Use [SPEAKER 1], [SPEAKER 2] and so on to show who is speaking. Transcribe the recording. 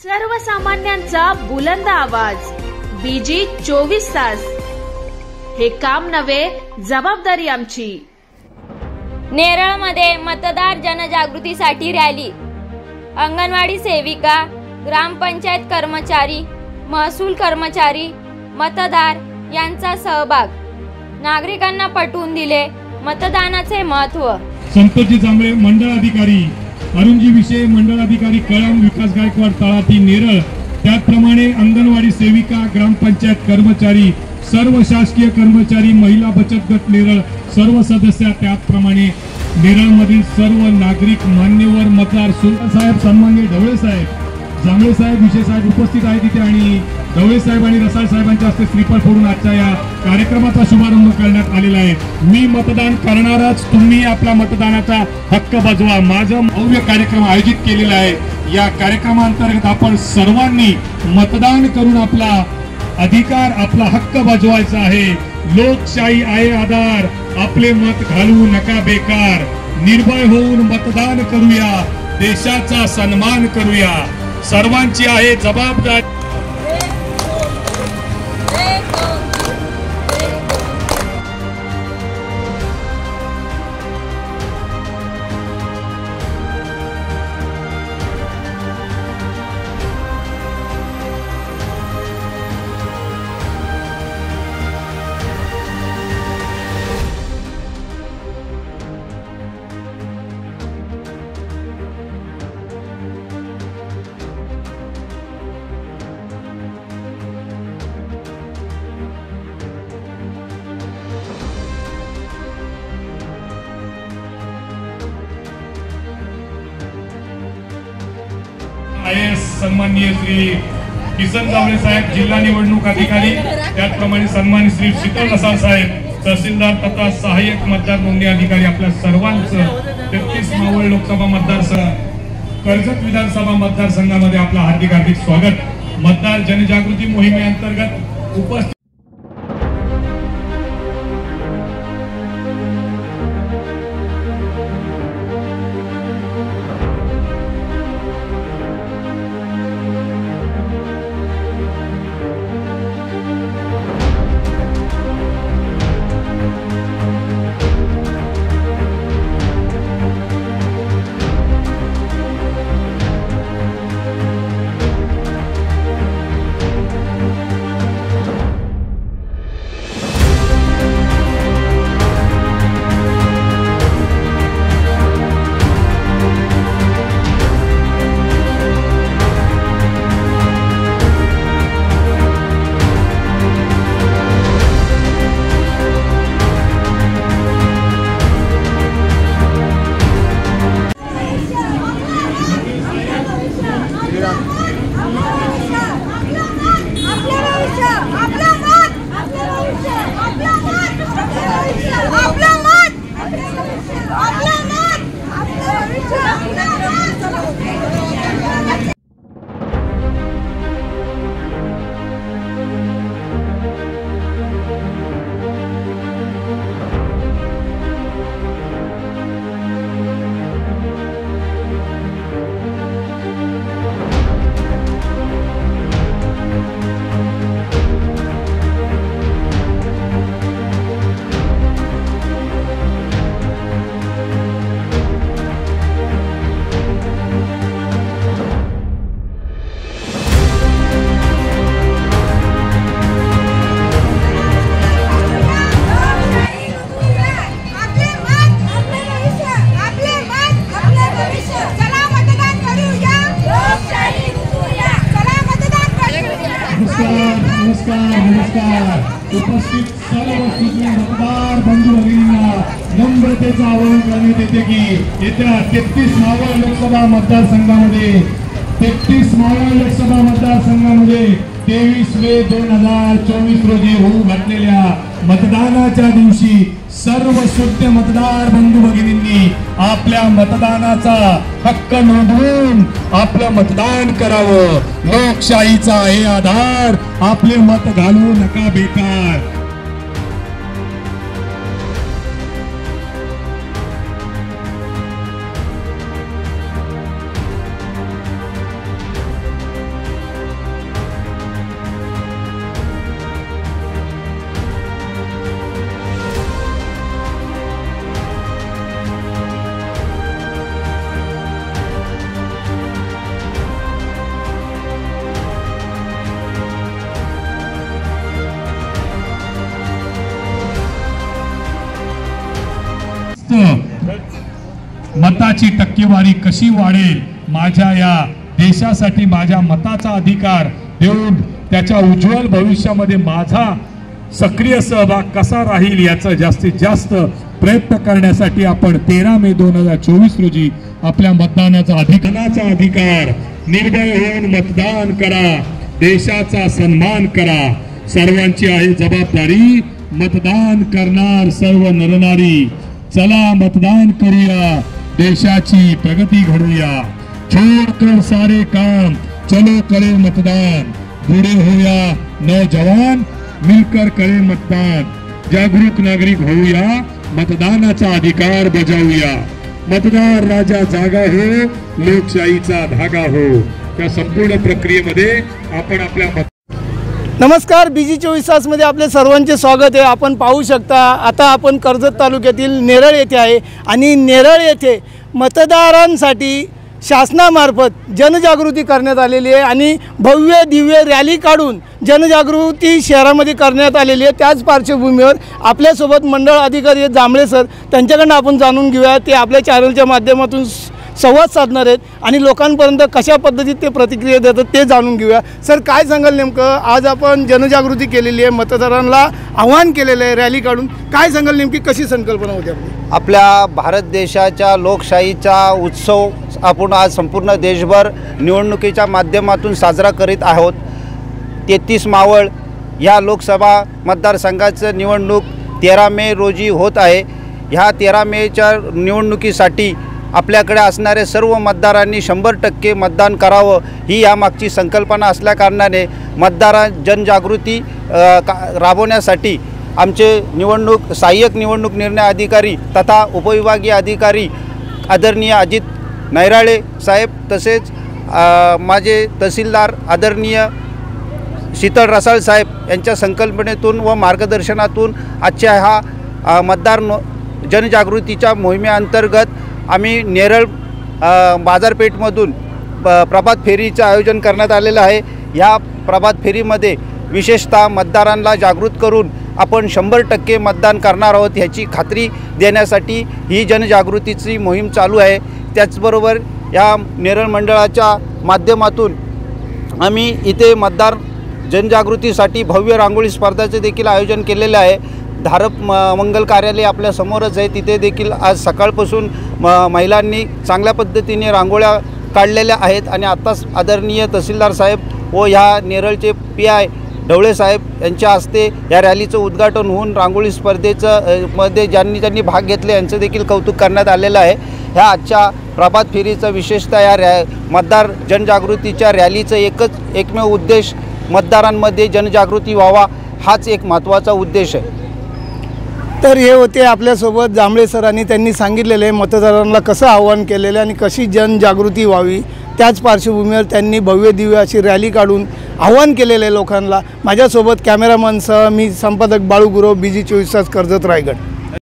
[SPEAKER 1] सर्वसामान्यांचा बुलंद आवाज, बीजी 24 तास. हे काम नव्हे, जबाबदारी आमची.
[SPEAKER 2] नेरळमध्ये मतदार जनजागृतीसाठी रॅली. अंगणवाडी सेविका, ग्रामपंचायत कर्मचारी, महसूल कर्मचारी, मतदार यांचा सहभाग. नागरिकांना पटवून दिले मतदानाचे महत्त्व.
[SPEAKER 3] संतोषजी जांभळे मंडळ अधिकारी, अरुणजी विषय मंडळ अधिकारी कळम, विकास गायकवाड तळाती नेरळ. त्याचप्रमाणे अंगणवाडी सेविका, ग्रामपंचायत कर्मचारी, सर्व शासकीय कर्मचारी, महिला बचत गट नेरळ सर्व सदस्य, त्याचप्रमाणे नेरळमधील सर्व नागरिक, मान्यवर, मतदार, सुलतान साहेब, सन्माननीय ढवळे साहेब, जांभळे साहेब, विषय साहेब उपस्थित आहेत तिथे आणि ढवळे साहेब आणि रसाळ साहेबांच्या हस्ते श्रीफळ फोडून आजच्या या कार्यक्रमाचा शुभारंभ करण्यात आलेला आहे. मी मतदान करणारच, तुम्ही आपला मतदानाचा हक्क बजवा. माझं भव्य कार्यक्रम आयोजित केलेला आहे. या कार्यक्रमांतर्गत आपण सर्वांनी मतदान करून आपला अधिकार, आपला हक्क बजवायचा आहे. लोकशाही आहे आधार, आपले मत घालवू नका बेकार. निर्भय होऊन मतदान करूया, देशाचा सन्मान करूया. सर्वांची आहे जबाबदारी. सन्माननीय श्री किसन जांभळे साहेब, जिल्हा निवडणूक अधिकारी, त्याचप्रमाणे सन्माननीय श्री शीतल रसाळ साहेब, तहसीलदार तथा सहाय्यक मतदार नोंदणी अधिकारी, आपल्या सर्वांचं 33 मावळ लोकसभा मतदारसंघ, कर्जत विधानसभा मतदारसंघामध्ये आपलं हार्दिक हार्दिक स्वागत. मतदार जनजागृती मोहिमेअंतर्गत उपस्थित उपस्थित सर्व मतदार बंधू भगिनींना नम्रतेचं आवाहन करण्यात येते की येत्या 33 मावळ लोकसभा मतदारसंघामध्ये 23 मे 2024 रोजी होऊ घातलेल्या मतदानाच्या दिवशी सर्व शुद्ध मतदार बंधू भगिनींनी आपल्या मतदानाचा हक्क नोंदवून आपलं मतदान करावं. लोकशाहीचा आहे आधार, आपले मत घालवू नका बेकार. जास्त मताची टक्केवारी कशी वाढेल, माझ्या या देशासाठी माझ्या मताचा अधिकार देऊन त्याच्या उज्ज्वल भविष्यामध्ये माझा सक्रिय सहभाग कसा राहील याचा जास्तीत जास्त प्रयत्न करण्यासाठी आपण 13 मे 2024 रोजी आपल्या मतदानाचा अधिकार निर्भय होऊन मतदान करा, देशाचा सन्मान करा, सर्वांची आहे जबाबदारी, मतदान करणार सर्व नरनारी, चला मतदान करूया, देशाची प्रगती घडूया, छोड़कर सारे काम चलो करे मतदान, बूढ़े होया नौजवान मिलकर करे मतदान, जागरूक नागरिक होऊया, मतदानाचा अधिकार बजावूया, मतदार राजा जागा हो, लोकशाहीचा धागा हो. त्या संपूर्ण प्रक्रियेमध्ये आपण आपल्या
[SPEAKER 4] नमस्कार, BG 24 तासमध्ये आपले सर्वांचे स्वागत आहे. आपण पाहू शकता आता आपण कर्जत तालुक्यातील नेरळ येथे आहे आणि नेरळ येथे मतदारांसाठी शासनामार्फत जनजागृती करण्यात आलेली आहे आणि भव्य दिव्य रॅली काढून जनजागृती शहरामध्ये करण्यात आलेली आहे. त्याच पार्श्वभूमीवर आपल्यासोबत मंडळ अधिकारी जांभळे सर, त्यांच्याकडून आपण जाणून घेऊया ते आपल्या चॅनलच्या माध्यमातून संवाद साधणार आहेत आणि लोकांपर्यंत कशा पद्धतीत ते प्रतिक्रिया देतात ते जाणून घेऊया. सर, काय सांगाल नेमकं, आज आपण जनजागृती केलेली आहे, मतदारांना आव्हान केलेलं आहे रॅली काढून, काय सांगाल नेमकी कशी संकल्पना होती आपली?
[SPEAKER 5] आपल्या भारत देशाच्या लोकशाहीचा उत्सव आपण आज संपूर्ण देशभर निवडणुकीच्या माध्यमातून साजरा करीत आहोत. 33 मावळ ह्या लोकसभा मतदारसंघाचं निवडणूक 13 मे रोजी होत आहे. ह्या 13 मेच्या निवडणुकीसाठी आपल्याकडे असणारे सर्व मतदारांनी 100% मतदान करावं ही यामागची संकल्पना असल्याकारणाने जनजागृती राबवण्यासाठी आमचे सहाय्यक निवडणूक निर्णय अधिकारी तथा उपविभागीय अधिकारी आदरणीय अजित नैराळे साहेब, तसेच माझे तहसीलदार आदरणीय शीतल रसाळ साहेब यांच्या संकल्पनेतून व मार्गदर्शनातून आजच्या ह्या जनजागृतीच्या मोहिमेअंतर्गत आम्ही नेरळ बाजारपेठमधून प्रभात फेरीचं आयोजन करण्यात आलेलं आहे. ह्या प्रभात फेरीमध्ये विशेषतः मतदारांना जागृत करून आपण 100% मतदान करणार आहोत ह्याची खात्री देण्यासाठी ही जनजागृतीची मोहीम चालू आहे. त्याचबरोबर या नेरळ मंडळाच्या माध्यमातून आम्ही इथे मतदार जनजागृतीसाठी भव्य रांगोळी स्पर्धाचे देखील आयोजन केलेले आहे. धारप मंगल कार्यालय आपल्या समोरच आहे, तिथे देखील आज सकाळपासून महिलांनी चांगल्या पद्धतीने रांगोळ्या काढलेल्या आहेत आणि आत्ताच आदरणीय तहसीलदार साहेब व ह्या नेरळचे PI ढवळे साहेब यांच्या हस्ते या रॅलीचं उद्घाटन होऊन रांगोळी स्पर्धेमध्ये ज्यांनी भाग घेतले यांचं देखील कौतुक करण्यात आलेलं आहे. ह्या आजच्या प्रभात फेरीचा विशेषतः या मतदार जनजागृतीच्या रॅलीचं एकमेव उद्देश मतदारांमध्ये जनजागृती व्हावा हाच एक महत्त्वाचा उद्देश आहे.
[SPEAKER 4] तर हे होते आपल्यासोबत जांभळे सर आणि त्यांनी सांगितलेले आहे मतदारांना कसं आव्हान केलेलं आहे आणि कशी जनजागृती व्हावी. त्याच पार्श्वभूमीवर त्यांनी भव्य दिव्य अशी रॅली काढून आव्हान केलेलं आहे लोकांना. माझ्यासोबत कॅमेरामनसह मी संपादक बाळू गुरव, BG 24 तास, कर्जत, रायगड.